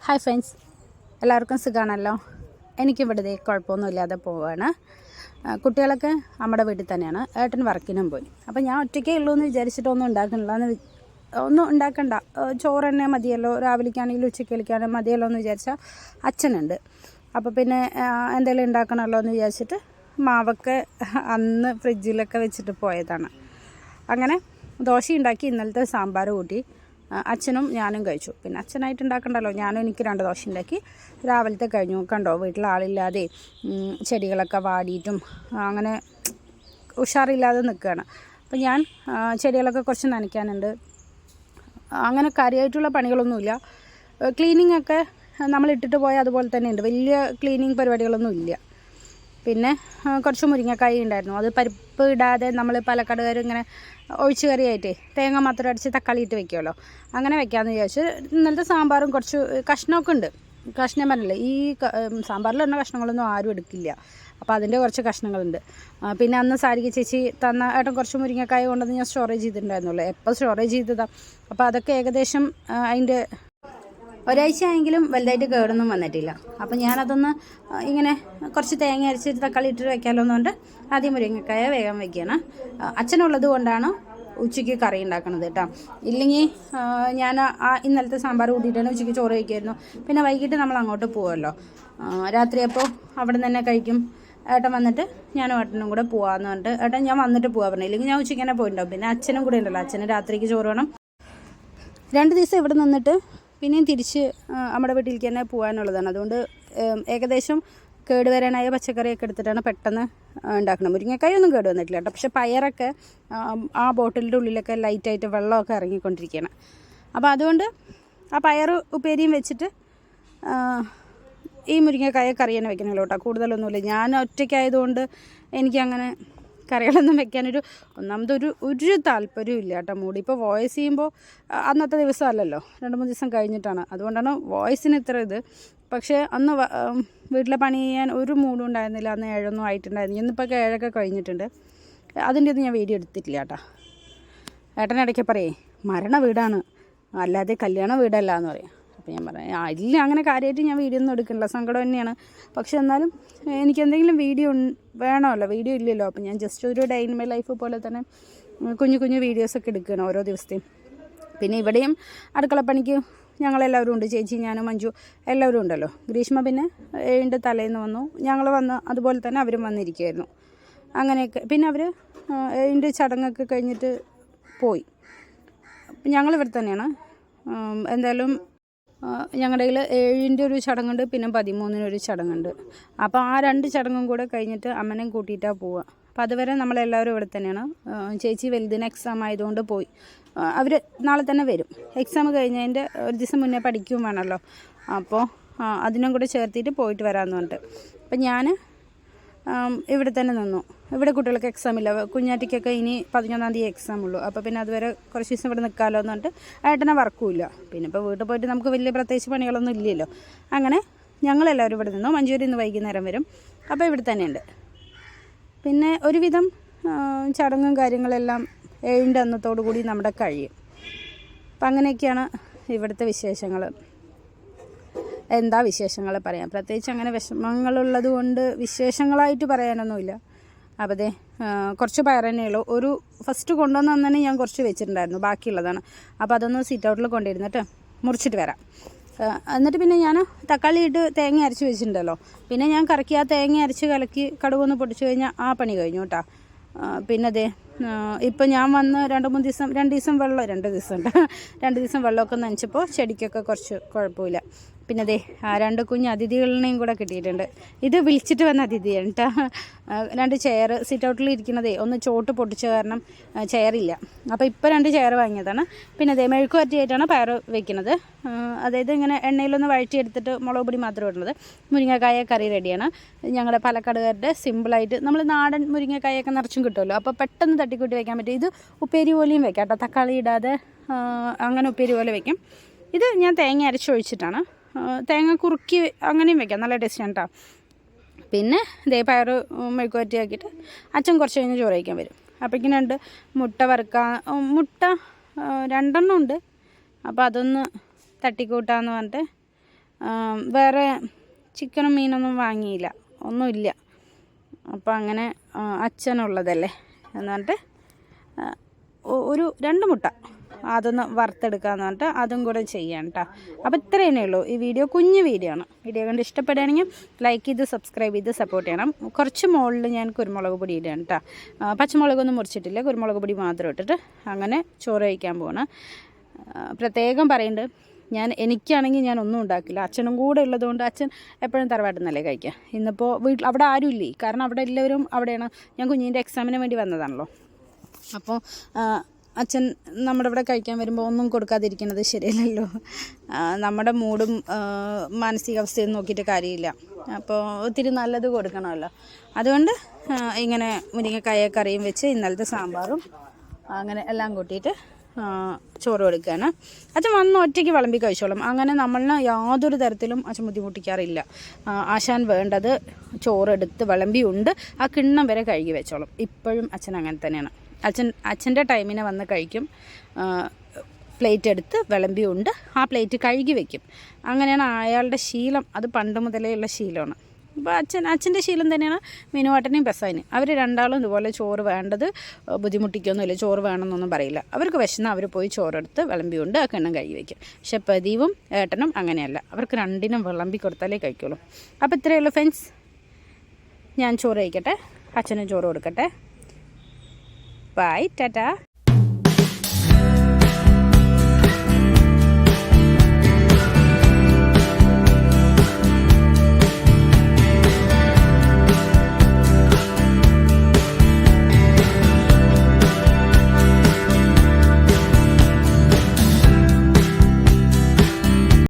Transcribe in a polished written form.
Hi friends, എല്ലാവർക്കും സുഖമാണല്ലോ. എനിക്കിവിടെ കുഴപ്പമൊന്നുമില്ലാതെ പോവുകയാണ്. കുട്ടികളൊക്കെ നമ്മുടെ വീട്ടിൽ തന്നെയാണ്. ഏട്ടൻ വർക്കിനും പോയി. അപ്പോൾ ഞാൻ ഒറ്റയ്ക്കേ ഉള്ളൂ എന്ന് വിചാരിച്ചിട്ടൊന്നും ഉണ്ടാക്കണില്ല. ഒന്നും ഉണ്ടാക്കണ്ട, ചോറ് തന്നെ മതിയല്ലോ, രാവിലേക്കാണെങ്കിലും ഉച്ചയ്ക്കാണെങ്കിലും മതിയല്ലോ എന്ന് വിചാരിച്ചാൽ അച്ഛനുണ്ട്. അപ്പോൾ പിന്നെ എന്തെങ്കിലും ഉണ്ടാക്കണമല്ലോ എന്ന് വിചാരിച്ചിട്ട് മാവൊക്കെ അന്ന് ഫ്രിഡ്ജിലൊക്കെ വെച്ചിട്ട് പോയതാണ്. അങ്ങനെ ദോശ ഉണ്ടാക്കി, ഇന്നലത്തെ സാമ്പാർ കൂട്ടി അച്ഛനും ഞാനും കഴിച്ചു. പിന്നെ അച്ഛനായിട്ട് ഉണ്ടാക്കണ്ടല്ലോ, എനിക്ക് 2 ദോശ ഉണ്ടാക്കി രാവിലത്തെ കഴിഞ്ഞു. കണ്ടോ, വീട്ടിൽ ആളില്ലാതെ ചെടികളൊക്കെ വാടിയിട്ടും അങ്ങനെ ഉഷാറില്ലാതെ നിൽക്കുകയാണ്. അപ്പം ഞാൻ ചെടികളൊക്കെ കുറച്ച് നനയ്ക്കാനുണ്ട്. അങ്ങനെ കാര്യമായിട്ടുള്ള പണികളൊന്നുമില്ല. ക്ലീനിങ് ഒക്കെ നമ്മൾ ഇട്ടിട്ട് പോയാൽ അതുപോലെ തന്നെ ഉണ്ട്, വലിയ ക്ലീനിങ് പരിപാടികളൊന്നും ഇല്ല. പിന്നെ കുറച്ച് മുരിങ്ങക്കായി ഉണ്ടായിരുന്നു. അത് പരിപ്പ് ഇടാതെ നമ്മൾ പാലക്കാടുകാർ ഇങ്ങനെ ഒഴിച്ച് കറിയായിട്ടേ തേങ്ങ മാത്രം അടിച്ച് തക്കാളി ഇട്ട് വെക്കുമല്ലോ, അങ്ങനെ വെക്കാമെന്ന് വിചാരിച്ച്. ഇന്നലത്തെ സാമ്പാറും കുറച്ച് കഷ്ണമൊക്കെ ഉണ്ട്. കഷ്ണം പറഞ്ഞില്ലേ, ഈ സാമ്പാറിൽ വരുന്ന കഷ്ണങ്ങളൊന്നും ആരും എടുക്കില്ല. അപ്പോൾ അതിൻ്റെ കുറച്ച് കഷ്ണങ്ങളുണ്ട്. പിന്നെ അന്ന് സാരിക ചേച്ചി തന്ന ഏട്ടൻ കുറച്ച് മുരിങ്ങക്കായ കൊണ്ടുവന്ന് ഞാൻ സ്റ്റോറേജ് ചെയ്തിട്ടുണ്ടായിരുന്നുള്ളൂ. എപ്പോൾ സ്റ്റോറേജ് ചെയ്തതാണ്. അപ്പോൾ അതൊക്കെ ഏകദേശം അതിൻ്റെ ഒരാഴ്ചയെങ്കിലും വലുതായിട്ട് കേടൊന്നും വന്നിട്ടില്ല. അപ്പം ഞാനതൊന്ന് ഇങ്ങനെ കുറച്ച് തേങ്ങ അരച്ചിട്ട് തക്കാളി ഇട്ടിട്ട് വെക്കാമല്ലോ എന്നുകൊണ്ട് ആദ്യം മുരിങ്ങക്കായ വേഗം വയ്ക്കുകയാണ്. അച്ഛനുള്ളത് കൊണ്ടാണ് ഉച്ചയ്ക്ക് കറി ഉണ്ടാക്കണത് കേട്ടോ. ഇല്ലെങ്കിൽ ഞാൻ ഇന്നലത്തെ സാമ്പാർ കൂട്ടിയിട്ടാണ് ഉച്ചയ്ക്ക് ചോറ് കഴിക്കുമായിരുന്നു. പിന്നെ വൈകിട്ട് നമ്മൾ അങ്ങോട്ട് പോകുമല്ലോ, രാത്രി അപ്പോൾ അവിടെ നിന്ന് തന്നെ കഴിക്കും. ഏട്ടൻ വന്നിട്ട് ഞാനും ഏട്ടനും കൂടെ പോകാമെന്ന് പറഞ്ഞിട്ട്, ഏട്ടൻ ഞാൻ വന്നിട്ട് പോകാൻ പറഞ്ഞു, ഇല്ലെങ്കിൽ ഞാൻ ഉച്ചയ്ക്ക് തന്നെ പോയിട്ടുണ്ടാവും. പിന്നെ അച്ഛനും കൂടെ ഉണ്ടല്ലോ, അച്ഛന് രാത്രിക്ക് ചോറ് വേണം. 2 ദിവസം ഇവിടെ നിന്നിട്ട് പിന്നെയും തിരിച്ച് നമ്മുടെ വീട്ടിലേക്ക് തന്നെ പോകാനുള്ളതാണ്. അതുകൊണ്ട് ഏകദേശം കേടുവരാനായ പച്ചക്കറിയൊക്കെ എടുത്തിട്ടാണ് പെട്ടെന്ന് ഉണ്ടാക്കുന്നത്. മുരിങ്ങക്കായൊന്നും കേട് വന്നിട്ടില്ല കേട്ടോ. പക്ഷേ പയറൊക്കെ ആ ബോട്ടിലിൻ്റെ ഉള്ളിലൊക്കെ ലൈറ്റായിട്ട് വെള്ളമൊക്കെ ഇറങ്ങിക്കൊണ്ടിരിക്കുകയാണ്. അപ്പോൾ അതുകൊണ്ട് ആ പയർ ഉപ്പേരിയും വെച്ചിട്ട് ഈ മുരിങ്ങക്കായ കറി തന്നെ വെക്കണമല്ലോ കേട്ടോ. കൂടുതലൊന്നുമില്ല. ഞാൻ ഒറ്റയ്ക്കായതുകൊണ്ട് എനിക്കങ്ങനെ കറികളൊന്നും വെക്കാനൊരു ഒരു താല്പര്യവും ഇല്ല കേട്ടോ. മൂടി ഇപ്പോൾ വോയിസ് ചെയ്യുമ്പോൾ അന്നത്തെ ദിവസമല്ലല്ലോ, 2-3 ദിവസം കഴിഞ്ഞിട്ടാണ്. അതുകൊണ്ടാണ് വോയിസിന് ഇത്ര ഇത്. പക്ഷേ അന്ന് വീട്ടിലെ പണി ചെയ്യാൻ ഒരു മൂഡും ഉണ്ടായിരുന്നില്ല. അന്ന് 7 ആയിട്ടുണ്ടായിരുന്നു. ഇന്നിപ്പോൾ 7 കഴിഞ്ഞിട്ടുണ്ട്. അതിൻ്റെ ഒന്നും ഞാൻ വീഡിയോ എടുത്തിട്ടില്ല കേട്ടോ. ഏട്ടനിടയ്ക്ക് പറയേ മരണ വീടാണ്, അല്ലാതെ കല്യാണ വീടല്ല എന്ന് പറയും. അപ്പോൾ ഞാൻ പറയാം ഇല്ല, അങ്ങനെ കാര്യമായിട്ട് ഞാൻ വീഡിയോ ഒന്നും എടുക്കണില്ല, സങ്കടം തന്നെയാണ്. പക്ഷെ എന്നാലും എനിക്കെന്തെങ്കിലും വീഡിയോ വേണമല്ലോ, വീഡിയോ ഇല്ലല്ലോ. അപ്പോൾ ഞാൻ ജസ്റ്റ് ഒരു ഡേ ഇൻ മൈ ലൈഫ് പോലെ തന്നെ കുഞ്ഞു വീഡിയോസൊക്കെ എടുക്കുകയാണ് ഓരോ ദിവസത്തെയും. പിന്നെ ഇവിടെയും അടുക്കളപ്പണിക്ക് ഞങ്ങളെല്ലാവരും ഉണ്ട്. ചേച്ചി, ഞാനും, മഞ്ജു എല്ലാവരും ഉണ്ടല്ലോ. ഗ്രീഷ്മ പിന്നെ 7 തലേന്ന് വന്നു, ഞങ്ങൾ വന്ന് അതുപോലെ തന്നെ അവരും വന്നിരിക്കുമായിരുന്നു. അങ്ങനെയൊക്കെ പിന്നെ അവർ 7 ചടങ്ങൊക്കെ കഴിഞ്ഞിട്ട് പോയി. ഞങ്ങളിവിടെ തന്നെയാണ്. എന്തായാലും ഞങ്ങളുടെ കയ്യിൽ 7 ഒരു ചടങ്ങുണ്ട്, പിന്നെ 13 ഒരു ചടങ്ങുണ്ട്. അപ്പോൾ ആ 2 ചടങ്ങും കൂടെ കഴിഞ്ഞിട്ട് അമ്മനെയും കൂട്ടിയിട്ടാണ് പോവുക. അപ്പോൾ അതുവരെ നമ്മളെല്ലാവരും ഇവിടെ തന്നെയാണ്. ചേച്ചി വലുതിന് എക്സാം ആയതുകൊണ്ട് പോയി. അവർ നാളെ തന്നെ വരും. എക്സാം കഴിഞ്ഞതിൻ്റെ ഒരു ദിവസം മുന്നേ പഠിക്കുകയും വേണമല്ലോ. അപ്പോൾ അതിനും കൂടെ ചേർത്തിട്ട് പോയിട്ട് വരാമെന്ന് പറഞ്ഞിട്ട് അപ്പം ഞാൻ ഇവിടെ തന്നെ നിന്നു. ഇവിടെ കുട്ടികൾക്ക് എക്സാം ഇല്ല. കുഞ്ഞാറ്റിക്കൊക്കെ ഇനി 11-ാം തീയതി എക്സാം ഉള്ളൂ. അപ്പോൾ പിന്നെ അതുവരെ കുറച്ച് ദിവസം ഇവിടെ നിൽക്കാമല്ലോ എന്ന് പറഞ്ഞിട്ട് ഏട്ടനെ വർക്കും ഇല്ല. പിന്നെ ഇപ്പോൾ വീട്ടിൽ പോയിട്ട് നമുക്ക് വലിയ പ്രത്യേകിച്ച് പണികളൊന്നും ഇല്ലല്ലോ. അങ്ങനെ ഞങ്ങളെല്ലാവരും ഇവിടെ നിന്നു. മഞ്ചൂരി ഇന്ന് വൈകുന്നേരം വരും. അപ്പോൾ ഇവിടെ തന്നെയുണ്ട്. പിന്നെ ഒരുവിധം ചടങ്ങും കാര്യങ്ങളെല്ലാം 7 അന്നത്തോടു കൂടി നമ്മുടെ കഴിയും. അപ്പം അങ്ങനെയൊക്കെയാണ് ഇവിടുത്തെ വിശേഷങ്ങൾ. എന്താ വിശേഷങ്ങൾ പറയാം, പ്രത്യേകിച്ച് അങ്ങനെ വിഷമങ്ങളുള്ളത് കൊണ്ട് വിശേഷങ്ങളായിട്ട് പറയാനൊന്നുമില്ല. അപ്പോൾ അതെ കുറച്ച് പയർ തന്നെയുള്ളൂ. ഒരു ഫസ്റ്റ് കൊണ്ടുവന്ന് തന്നെ ഞാൻ കുറച്ച് വെച്ചിട്ടുണ്ടായിരുന്നു, ബാക്കിയുള്ളതാണ്. അപ്പോൾ അതൊന്ന് സീറ്റ് ഔട്ടിൽ കൊണ്ടിരുന്നിട്ട് മുറിച്ചിട്ട് വരാം. എന്നിട്ട് പിന്നെ ഞാൻ തക്കാളി ഇട്ട് തേങ്ങ അരച്ച് വെച്ചിട്ടുണ്ടല്ലോ. പിന്നെ ഞാൻ കറക്കി ആ തേങ്ങ അരച്ച് കലക്കി കടുകൊന്ന് പൊട്ടിച്ച് കഴിഞ്ഞാൽ ആ പണി കഴിഞ്ഞു കേട്ടോ. പിന്നെ അതെ ഇപ്പം ഞാൻ വന്ന് 2 ദിവസം വെള്ളം 2 ദിവസം വെള്ളമൊക്കെ നനച്ചപ്പോൾ ചെടിക്കൊക്കെ കുറച്ച് കുഴപ്പമില്ല. പിന്നെ അതെ 2 കുഞ്ഞ് അതിഥികളെയും കൂടെ കിട്ടിയിട്ടുണ്ട്. ഇത് വിളിച്ചിട്ട് വന്ന അതിഥിയാണ് കേട്ടോ. 2 ചെയർ സിറ്റ് ഔട്ടിൽ ഇരിക്കുന്നതേ ഒന്ന് ചോട്ട് പൊട്ടിച്ച കാരണം ചെയറില്ല. അപ്പോൾ ഇപ്പോൾ 2 ചെയർ വാങ്ങിയതാണ്. പിന്നെ അതേ മെഴുക്കുവരട്ടിയായിട്ടാണ് പയർ വെക്കുന്നത്. അതായത് ഇങ്ങനെ എണ്ണയിലൊന്ന് വഴറ്റിയെടുത്തിട്ട് മുളക് പൊടി മാത്രം ഇടുന്നത്. മുരിങ്ങക്കായ കറി റെഡിയാണ്. ഞങ്ങളുടെ പാലക്കാടുകാരുടെ സിമ്പിളായിട്ട് നമ്മൾ നാടൻ മുരിങ്ങക്കായൊക്കെ നിറച്ചും കിട്ടുമല്ലോ. അപ്പോൾ പെട്ടെന്ന് തട്ടിക്കൂട്ടി വയ്ക്കാൻ പറ്റും. ഇത് ഉപ്പേരി പോലെയും വെക്കാം കേട്ടോ, തക്കാളി ഇടാതെ അങ്ങനെ ഉപ്പേരി പോലെ വയ്ക്കും. ഇത് ഞാൻ തേങ്ങ അരച്ചൊഴിച്ചിട്ടാണ്. തേങ്ങ കുറുക്കി അങ്ങനെയും വെക്കാം, നല്ല ടേസ്റ്റാണ് കേട്ടോ. പിന്നെ ദേ പയർ മെഴുക്കുവരട്ടിയാക്കിയിട്ട് അച്ഛൻ കുറച്ച് കഴിഞ്ഞ് ചോറ് കഴിക്കാൻ വരും. അപ്പോഴേക്കും 2 മുട്ട വറുക്കാൻ, മുട്ട 2 ഉണ്ട്. അപ്പോൾ അതൊന്ന് തട്ടിക്കൂട്ടാന്ന് പറഞ്ഞിട്ട് വേറെ ചിക്കനും മീനൊന്നും വാങ്ങിയില്ല, ഒന്നുമില്ല. അപ്പോൾ അങ്ങനെ അച്ഛനുള്ളതല്ലേ എന്നിട്ട് ഒരു 2 മുട്ട അതൊന്ന് വറുത്തെടുക്കാമെന്ന് പറഞ്ഞിട്ട് അതും കൂടെ ചെയ്യാം കേട്ടോ. അപ്പോൾ ഇത്രയേ ഉള്ളൂ. ഈ വീഡിയോ കുഞ്ഞു വീഡിയോ ആണ്. വീഡിയോ കണ്ട് ഇഷ്ടപ്പെടുകയാണെങ്കിൽ ലൈക്ക് ചെയ്ത് സബ്സ്ക്രൈബ് ചെയ്ത് സപ്പോർട്ട് ചെയ്യണം. കുറച്ച് മുകളിൽ ഞാൻ കുരുമുളക് പൊടി ഇടുകയാണ് കേട്ടോ. പച്ചമുളകൊന്നും മുറിച്ചിട്ടില്ല, കുരുമുളക് പൊടി മാത്രം ഇട്ടിട്ട് അങ്ങനെ ചോറ് കഴിക്കാൻ പോകണം. പ്രത്യേകം പറയുന്നുണ്ട്, എനിക്കാണെങ്കിൽ ഞാൻ ഒന്നും ഉണ്ടാക്കില്ല. അച്ഛനും കൂടെ ഉള്ളതുകൊണ്ട് അച്ഛൻ എപ്പോഴും തറവാട്ടിൽ നിന്നല്ലേ കഴിക്കുക. ഇന്നിപ്പോൾ അവിടെ ആരും ഇല്ലേ, കാരണം അവിടെ എല്ലാവരും അവിടെയാണ്. ഞാൻ കുഞ്ഞിൻ്റെ എക്സാമിന് വേണ്ടി വന്നതാണല്ലോ. അപ്പോൾ അച്ഛൻ നമ്മുടെ ഇവിടെ കഴിക്കാൻ വരുമ്പോൾ ഒന്നും കൊടുക്കാതിരിക്കുന്നത് ശരിയല്ലല്ലോ. നമ്മുടെ മൂഡും മാനസികാവസ്ഥയും നോക്കിയിട്ട് കാര്യമില്ല. അപ്പോൾ ഒത്തിരി നല്ലത് കൊടുക്കണമല്ലോ. അതുകൊണ്ട് ഇങ്ങനെ മുരിങ്ങക്കായ കറിയും വെച്ച് ഇന്നലത്തെ സാമ്പാറും അങ്ങനെ എല്ലാം കൂട്ടിയിട്ട് ചോറ് കൊടുക്കുകയാണ്. അച്ഛൻ വന്ന് ഒറ്റയ്ക്ക് വിളമ്പി കഴിച്ചോളും. അങ്ങനെ നമ്മളിന് യാതൊരു തരത്തിലും അച്ഛൻ ബുദ്ധിമുട്ടിക്കാറില്ല. ആശാൻ വേണ്ടത് ചോറെടുത്ത് വിളമ്പിയുണ്ട് ആ കിണ്ണം വരെ കഴുകി വെച്ചോളും. ഇപ്പോഴും അച്ഛൻ അങ്ങനെ തന്നെയാണ്. അച്ഛൻ്റെ ടൈമിന് വന്ന് കഴിക്കും, പ്ലേറ്റ് എടുത്ത് വിളമ്പിയുണ്ട് ആ പ്ലേറ്റ് കഴുകി വയ്ക്കും. അങ്ങനെയാണ് അയാളുടെ ശീലം. അത് പണ്ട് മുതലേ ഉള്ള ശീലമാണ്. അപ്പോൾ അച്ഛൻ്റെ ശീലം തന്നെയാണ് മിനുവാട്ടനെയും ബസാനും. അവർ രണ്ടാളും ഇതുപോലെ ചോറ് വേണ്ടത് ബുദ്ധിമുട്ടിക്കൊന്നുമില്ല. ചോറ് വേണമെന്നൊന്നും പറയില്ല. അവർക്ക് വിശന്നാൽ അവർ പോയി ചോറെടുത്ത് വിളമ്പിയുണ്ട് ആ കിണ്ണം കഴുകി വയ്ക്കും. പക്ഷെ പ്രദീപും ഏട്ടനും അങ്ങനെയല്ല. അവർക്ക് രണ്ടിനും വിളമ്പി കൊടുത്താലേ കഴിക്കുള്ളൂ. അപ്പോൾ ഇത്രയേ ഉള്ളൂ ഫ്രണ്ട്സ്. ഞാൻ ചോറ് കഴിക്കട്ടെ, അച്ഛനും ചോറ് കൊടുക്കട്ടെ. Bye, Tata.